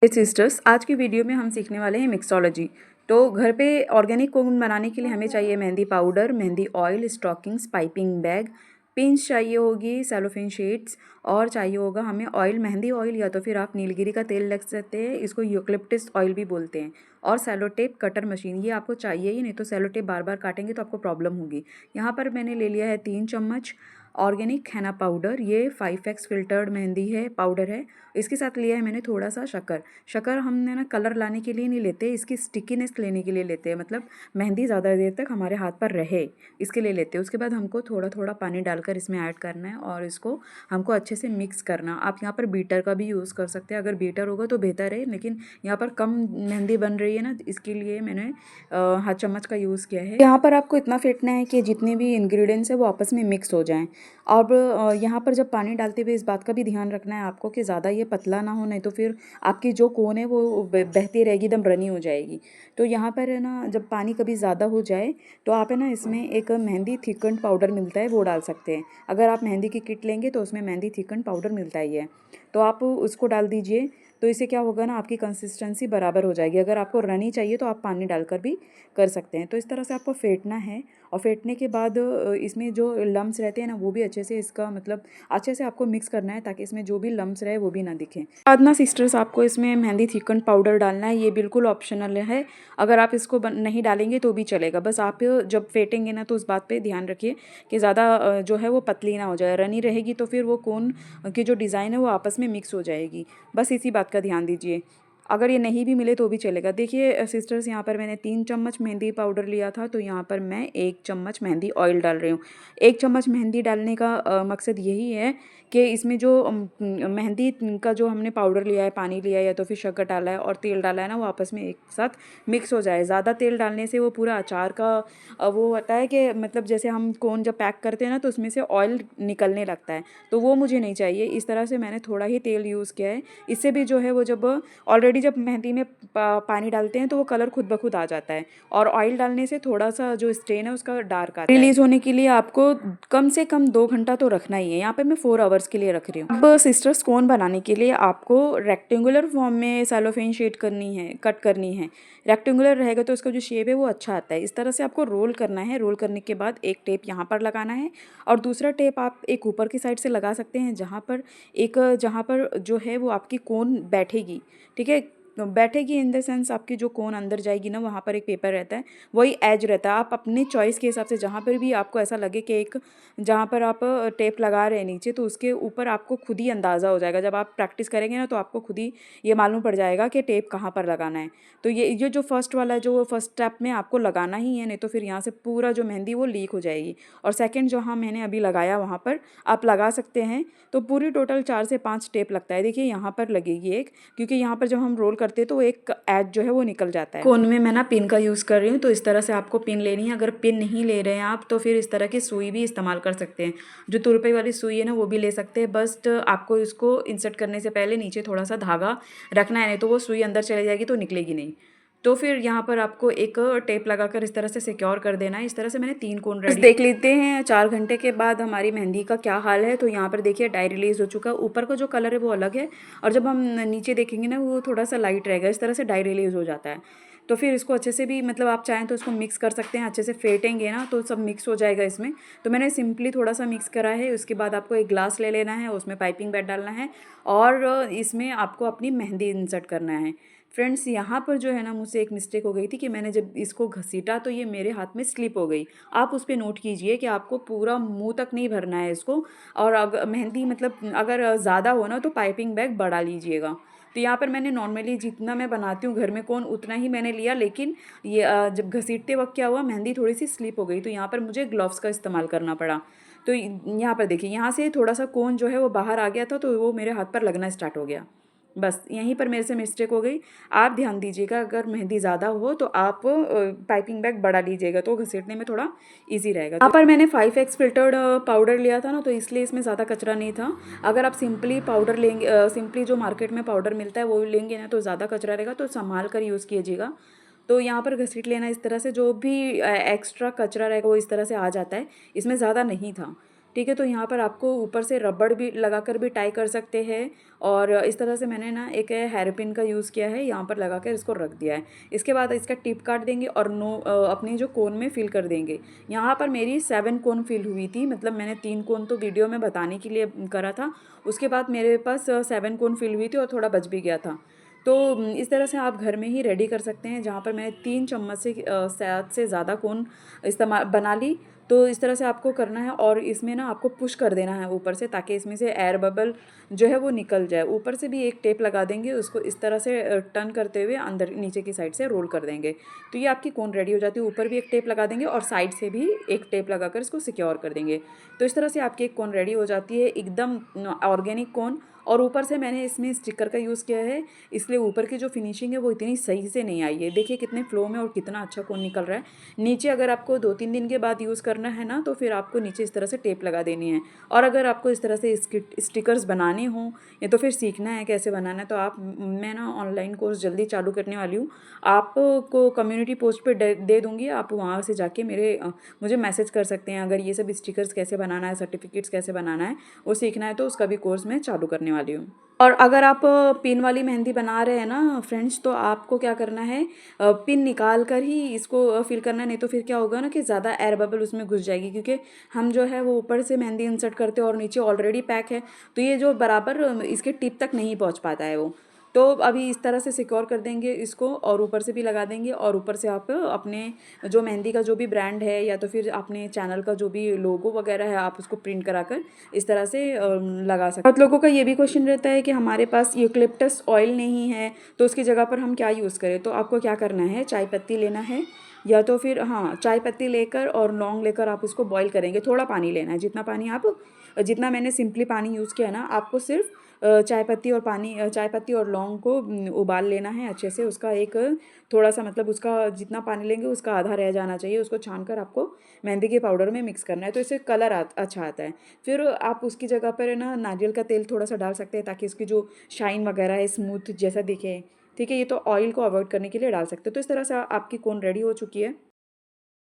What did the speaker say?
Sisters, आज की video में हम सीखने वाले हैं मिक्सोलॉजी। तो घर पे ऑर्गेनिक कोन बनाने के लिए हमें चाहिए mehndi powder, mehndi oil, stockings, piping bag, pins चाहिए होगी, सेलोफेन शीट्स और चाहिए होगा हमें ऑयल, मेहंदी ऑयल या तो फिर आप नीलगिरी का तेल लग सकते हैं, इसको यूकलिप्टस ऑयल भी बोलते हैं, और सेलो टेप, कटर मशीन ये आपको चाहिए ही, नहीं तो सेलो टेप बार बार काटेंगे तो आपको प्रॉब्लम होगी। यहाँ पर मैंने ले लिया है 3 चम्मच ऑर्गेनिक हैना पाउडर, ये 5x फिल्टर्ड मेहंदी है पाउडर है। इसके साथ लिया है मैंने थोड़ा सा शक्कर। शक्कर हमने ना कलर लाने के लिए नहीं लेते, इसकी स्टिकीनेस लेने के लिए लेते हैं, मतलब मेहंदी ज़्यादा देर तक हमारे हाथ पर रहे इसके लिए लेते हैं। उसके बाद हमको थोड़ा थोड़ा पानी डालकर इसमें ऐड करना है और इसको हमको अच्छे से मिक्स करना। आप यहाँ पर बीटर का भी यूज़ कर सकते हैं, अगर बीटर होगा तो बेहतर है, लेकिन यहाँ पर कम मेहंदी बन रही है ना, इसके लिए मैंने हाथ चम्मच का यूज़ किया है। यहाँ पर आपको इतना फेंटना है कि जितने भी इंग्रेडिएंट्स है वो आपस में मिक्स हो जाएं। अब यहाँ पर जब पानी डालते हुए इस बात का भी ध्यान रखना है आपको कि ज़्यादा ये पतला ना हो, नहीं तो फिर आपकी जो कोन है वो बहती रहेगी, एकदम रनी हो जाएगी। तो यहाँ पर है ना, जब पानी कभी ज़्यादा हो जाए तो आप है ना इसमें एक मेहंदी थिकंड पाउडर मिलता है वो डाल सकते हैं। अगर आप मेहंदी की किट लेंगे तो उसमें मेहंदी थिकंड पाउडर मिलता ही है, तो आप उसको डाल दीजिए। तो इससे क्या होगा ना, आपकी कंसिस्टेंसी बराबर हो जाएगी। अगर आपको रनी चाहिए तो आप पानी डालकर भी कर सकते हैं। तो इस तरह से आपको फेंटना है, और फेंटने के बाद इसमें जो लम्स रहते हैं ना वो भी अच्छे से, इसका मतलब अच्छे से आपको मिक्स करना है ताकि इसमें जो भी लम्स रहे वो भी ना दिखें। बाद ना सिस्टर्स, आपको इसमें मेहंदी थिकन पाउडर डालना है, ये बिल्कुल ऑप्शनल है। अगर आप इसको नहीं डालेंगे तो भी चलेगा, बस आप जब फेंटेंगे ना तो उस बात पे ध्यान रखिए कि ज़्यादा जो है वो पतली ना हो जाए। रनी रहेगी तो फिर वो कोन की जो डिज़ाइन है वो आपस में मिक्स हो जाएगी, बस इसी बात का ध्यान दीजिए। अगर ये नहीं भी मिले तो भी चलेगा। देखिए सिस्टर्स, यहाँ पर मैंने 3 चम्मच मेहंदी पाउडर लिया था, तो यहाँ पर मैं 1 चम्मच मेहंदी ऑयल डाल रही हूँ। 1 चम्मच मेहंदी डालने का मकसद यही है कि इसमें जो मेहंदी का जो हमने पाउडर लिया है, पानी लिया है या तो फिर शक्कर डाला है और तेल डाला है ना, वो आपस में एक साथ मिक्स हो जाए। ज़्यादा तेल डालने से वो पूरा अचार का वो होता है कि मतलब जैसे हम कोन जब पैक करते हैं ना तो उसमें से ऑयल निकलने लगता है, तो वो मुझे नहीं चाहिए। इस तरह से मैंने थोड़ा ही तेल यूज़ किया है। इससे भी जो है वो जब ऑलरेडी जब मेहंदी में पानी डालते हैं तो वो कलर खुद ब खुद आ जाता है, और ऑयल डालने से थोड़ा सा जो स्टेन है उसका डार्क आता है। रिलीज़ होने के लिए आपको कम से कम 2 घंटा तो रखना ही है। यहाँ पे मैं 4 आवर्स के लिए रख रही हूँ। अब सिस्टर्स, कोन बनाने के लिए आपको रेक्टेंगुलर फॉर्म में सेलोफेन शीट करनी है, कट करनी है। रेक्टेंगुलर रहेगा तो उसका जो शेप है वो अच्छा आता है। इस तरह से आपको रोल करना है। रोल करने के बाद एक टेप यहाँ पर लगाना है, और दूसरा टेप आप एक ऊपर की साइड से लगा सकते हैं, जहाँ पर जो है वो आपकी कोन बैठेगी। ठीक है, बैठेगी इन द सेंस आपकी जो कोन अंदर जाएगी ना, वहाँ पर एक पेपर रहता है, वही एज रहता है। आप अपने चॉइस के हिसाब से जहाँ पर भी आपको ऐसा लगे कि एक जहाँ पर आप टेप लगा रहे हैं नीचे, तो उसके ऊपर आपको खुद ही अंदाज़ा हो जाएगा। जब आप प्रैक्टिस करेंगे ना तो आपको खुद ही ये मालूम पड़ जाएगा कि टेप कहाँ पर लगाना है। तो ये जो फर्स्ट वाला है, जो फर्स्ट स्टेप में आपको लगाना ही है, नहीं तो फिर यहाँ से पूरा जो मेहंदी वो लीक हो जाएगी। और सेकेंड जहाँ मैंने अभी लगाया वहाँ पर आप लगा सकते हैं। तो पूरी टोटल 4 से 5 टेप लगता है। देखिए यहाँ पर लगेगी एक, क्योंकि यहाँ पर जब हम रोल करते हैं तो एक एज जो है वो निकल जाता है। कोन में मैं ना पिन का यूज़ कर रही हूँ, तो इस तरह से आपको पिन लेनी है। अगर पिन नहीं ले रहे हैं आप तो फिर इस तरह की सुई भी इस्तेमाल कर सकते हैं। जो तुरपई वाली सुई है ना वो भी ले सकते हैं। बस आपको इसको इंसर्ट करने से पहले नीचे थोड़ा सा धागा रखना है, नहीं तो वो सुई अंदर चले जाएगी तो निकलेगी नहीं। तो फिर यहाँ पर आपको एक टेप लगाकर इस तरह से सिक्योर कर देना है। इस तरह से मैंने 3 कोन रेडी। देख लेते हैं 4 घंटे के बाद हमारी मेहंदी का क्या हाल है। तो यहाँ पर देखिए डाई रिलीज़ हो चुका है। ऊपर का जो कलर है वो अलग है, और जब हम नीचे देखेंगे ना वो थोड़ा सा लाइट रहेगा। इस तरह से डाई रिलीज़ हो जाता है। तो फिर इसको अच्छे से भी, मतलब आप चाहें तो इसको मिक्स कर सकते हैं। अच्छे से फेंटेंगे ना तो सब मिक्स हो जाएगा इसमें। तो मैंने सिंपली थोड़ा सा मिक्स करा है। उसके बाद आपको एक ग्लास ले लेना है, उसमें पाइपिंग बैग डालना है, और इसमें आपको अपनी मेहंदी इंसर्ट करना है। फ्रेंड्स, यहाँ पर जो है ना मुझसे एक मिस्टेक हो गई थी कि मैंने जब इसको घसीटा तो ये मेरे हाथ में स्लिप हो गई। आप उस पर नोट कीजिए कि आपको पूरा मुंह तक नहीं भरना है इसको, और अगर मेहंदी मतलब अगर ज़्यादा हो ना तो पाइपिंग बैग बढ़ा लीजिएगा। तो यहाँ पर मैंने नॉर्मली जितना मैं बनाती हूँ घर में कोन उतना ही मैंने लिया, लेकिन ये जब घसीटते वक्त क्या हुआ, मेहंदी थोड़ी सी स्लिप हो गई, तो यहाँ पर मुझे ग्लव्स का इस्तेमाल करना पड़ा। तो यहाँ पर देखिए, यहाँ से थोड़ा सा कोन जो है वो बाहर आ गया था, तो वो मेरे हाथ पर लगना स्टार्ट हो गया। बस यहीं पर मेरे से मिस्टेक हो गई। आप ध्यान दीजिएगा, अगर मेहंदी ज़्यादा हो तो आप पाइपिंग बैग बढ़ा लीजिएगा, तो घसीटने में थोड़ा इजी रहेगा। यहाँ पर मैंने 5x फिल्टर्ड पाउडर लिया था ना, तो इसलिए इसमें ज़्यादा कचरा नहीं था। अगर आप सिंपली पाउडर लेंगे, सिंपली जो मार्केट में पाउडर मिलता है वो लेंगे ना तो ज़्यादा कचरा रहेगा, तो संभाल कर यूज़ कीजिएगा। तो यहाँ पर घसीट लेना इस तरह से, जो भी एक्स्ट्रा कचरा रहेगा वो इस तरह से आ जाता है। इसमें ज़्यादा नहीं था, ठीक है। तो यहाँ पर आपको ऊपर से रबड़ भी लगाकर भी टाई कर सकते हैं, और इस तरह से मैंने ना एक हेयर पिन का यूज़ किया है, यहाँ पर लगाकर इसको रख दिया है। इसके बाद इसका टिप काट देंगे और अपनी जो कोन में फिल कर देंगे। यहाँ पर मेरी 7 कोन फिल हुई थी, मतलब मैंने 3 कोन तो वीडियो में बताने के लिए करा था, उसके बाद मेरे पास 7 कोन फिल हुई थी और थोड़ा बच भी गया था। तो इस तरह से आप घर में ही रेडी कर सकते हैं। जहाँ पर मैंने 3 चम्मच से 7 से ज़्यादा कोन इस्तेमाल बना ली। तो इस तरह से आपको करना है, और इसमें ना आपको पुश कर देना है ऊपर से, ताकि इसमें से एयर बबल जो है वो निकल जाए। ऊपर से भी एक टेप लगा देंगे, उसको इस तरह से टर्न करते हुए अंदर नीचे की साइड से रोल कर देंगे। तो ये आपकी कोन रेडी हो जाती है। ऊपर भी एक टेप लगा देंगे और साइड से भी एक टेप लगाकर इसको सिक्योर कर देंगे। तो इस तरह से आपकी एक कोन रेडी हो जाती है, एकदम ऑर्गेनिक कोन। और ऊपर से मैंने इसमें स्टिकर का यूज़ किया है, इसलिए ऊपर की जो फिनिशिंग है वो इतनी सही से नहीं आई है। देखिए कितने फ्लो में और कितना अच्छा कोन निकल रहा है। नीचे अगर आपको 2-3 दिन के बाद यूज़ करना है ना, तो फिर आपको नीचे इस तरह से टेप लगा देनी है। और अगर आपको इस तरह से स्टिकर्स बनाने हों या तो फिर सीखना है कैसे बनाना है, तो आप मैं ना ऑनलाइन कोर्स जल्दी चालू करने वाली हूँ। आपको कम्युनिटी पोस्ट पे दे दूँगी, आप वहाँ से जाके मुझे मैसेज कर सकते हैं। अगर ये सब स्टिकर्स कैसे बनाना है, सर्टिफिकेट्स कैसे बनाना है, वो सीखना है, तो उसका भी कोर्स मैं चालू करने वाली हूँ। और अगर आप पिन वाली मेहंदी बना रहे हैं ना फ्रेंड्स, तो आपको क्या करना है, पिन निकाल कर ही इसको फिल करना है। नहीं तो फिर क्या होगा ना कि ज़्यादा एयर बबल उसमें घुस जाएगी, क्योंकि हम जो है वो ऊपर से मेहंदी इंसर्ट करते हैं और नीचे ऑलरेडी पैक है, तो ये जो बराबर इसके टिप तक नहीं पहुंच पाता है वो। तो अभी इस तरह से सिक्योर कर देंगे इसको, और ऊपर से भी लगा देंगे, और ऊपर से आप अपने जो मेहंदी का जो भी ब्रांड है या तो फिर अपने चैनल का जो भी लोगो वगैरह है, आप उसको प्रिंट कराकर इस तरह से लगा सकते हैं। बहुत लोगों का ये भी क्वेश्चन रहता है कि हमारे पास यूकलिप्टस ऑयल नहीं है, तो उसकी जगह पर हम क्या यूज़ करें। तो आपको क्या करना है, चाय पत्ती लेना है, या तो फिर हाँ चाय पत्ती लेकर और लौंग लेकर आप उसको बॉईल करेंगे। थोड़ा पानी लेना है, जितना मैंने सिंपली पानी यूज़ किया ना, आपको सिर्फ चाय पत्ती और लौंग को उबाल लेना है अच्छे से। उसका एक थोड़ा सा मतलब उसका जितना पानी लेंगे उसका आधा रह जाना चाहिए। उसको छान कर आपको मेहंदी के पाउडर में मिक्स करना है, तो इससे कलर अच्छा आता है। फिर आप उसकी जगह पर ना नारियल का तेल थोड़ा सा डाल सकते हैं, ताकि इसकी जो शाइन वगैरह है स्मूथ जैसा दिखे। ठीक है, ये तो ऑयल को अवॉइड करने के लिए डाल सकते हो। तो इस तरह से आपकी कोन रेडी हो चुकी है।